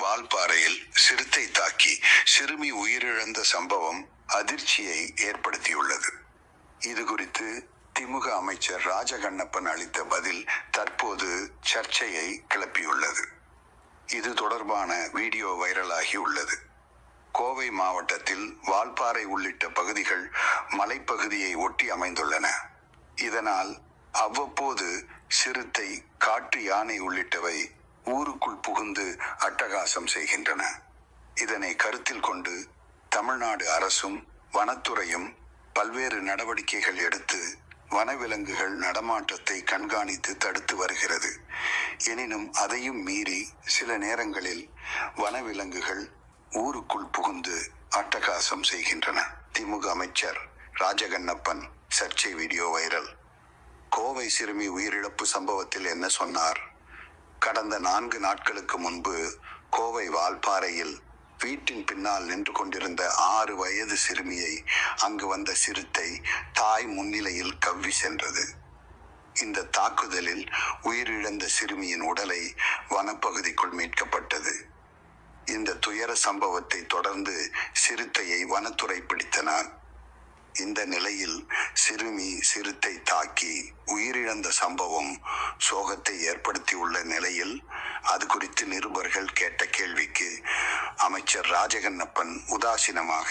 வால்பாறையில் சிறுத்தை தாக்கி சிறுமி உயிரிழந்த சம்பவம் அதிர்ச்சியை ஏற்படுத்தியுள்ளது. இது குறித்து திமுக அமைச்சர் ராஜகண்ணப்பன் அளித்த பதில் தற்போது சர்ச்சையை கிளப்பியுள்ளது. இது தொடர்பான வீடியோ வைரலாகி உள்ளது. கோவை மாவட்டத்தில் வால்பாறை உள்ளிட்ட பகுதிகள் மலைப்பகுதியை ஒட்டி அமைந்துள்ளன. இதனால் அவ்வப்போது சிறுத்தை, காட்டு யானை உள்ளிட்டவை ஊருக்குள் புகுந்து அட்டகாசம் செய்கின்றன. இதனை கருத்தில் கொண்டு தமிழ்நாடு அரசும் வனத்துறையும் பல்வேறு நடவடிக்கைகள் எடுத்து வனவிலங்குகள் நடமாட்டத்தை கண்காணித்து தடுத்து வருகிறது. எனினும் அதையும் மீறி சில நேரங்களில் வனவிலங்குகள் ஊருக்குள் புகுந்து அட்டகாசம் செய்கின்றன. திமுக அமைச்சர் ராஜகண்ணப்பன் சர்ச்சை வீடியோ வைரல். கோவை சிறுமி உயிரிழப்பு சம்பவத்தில் என்ன சொன்னார்? கடந்த 4 நாட்களுக்கு முன்பு கோவை வால்பாறையில் வீட்டின் பின்னால் நின்று கொண்டிருந்த 6 வயது சிறுமியை அங்கு வந்த சிறுத்தை தாய் முன்னிலையில் கவ்வி சென்றது. இந்த தாக்குதலில் உயிரிழந்த சிறுமியின் உடலை வனப்பகுதிக்குள் மீட்கப்பட்டது. இந்த துயர சம்பவத்தை தொடர்ந்து சிறுத்தையை வனத்துறை பிடித்தனர். இந்த நிலையில் சிறுத்தை தாக்கி உயிரிழந்த சம்பவம் சோகத்தை ஏற்படுத்தியுள்ள நிலையில் அது குறித்து நிருபர்கள் கேட்ட கேள்விக்கு அமைச்சர் ராஜகண்ணப்பன் உதாசீனமாக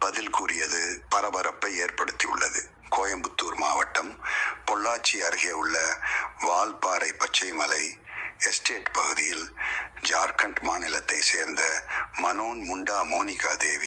பதில் கூறியது பரபரப்பை ஏற்படுத்தியுள்ளது. கோயம்புத்தூர் மாவட்டம் பொள்ளாச்சி அருகே உள்ள வால்பாறை பச்சைமலை எஸ்டேட் பகுதியில் ஜார்க்கண்ட் மாநிலத்தை சேர்ந்த மனோன் முண்டா மோனிகா தேவி